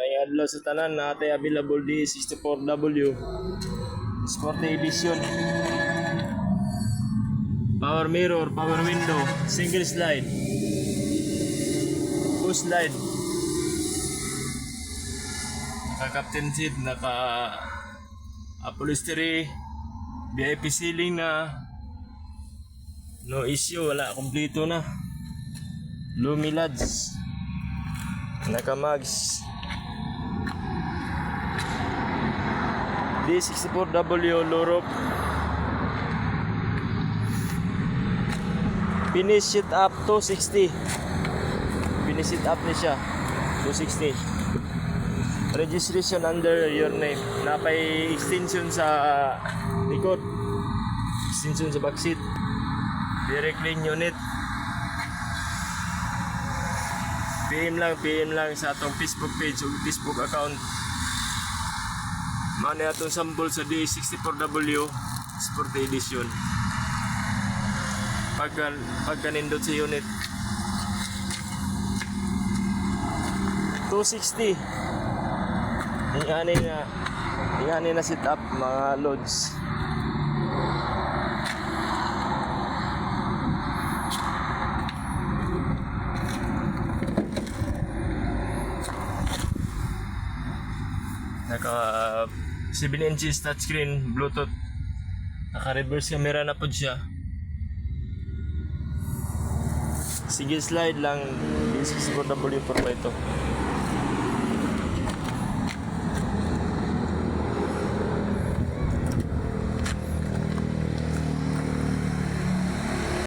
May adlaw sa tanan na atay available di 64W Sport Edition. Power mirror, power window, single slide, push slide. Naka captain seat, naka upholstery, VIP ceiling na. No issue, wala, kompleto na. Lumilads, naka mags. D64W low roof. Finish it up 260. Finish it up ni siya 260. Registration under your name. Napay extension sa likod, extension sa backseat. Direct clean unit. PM lang sa atong Facebook page o Facebook account. Mani atong sample sa D64W Sport Edition. Pagkanindot sa unit 260. Ingani na sit up mga loads. Naka 7 inches touchscreen, Bluetooth. Naka reverse camera na po siya. Single slide lang, D64W for ito.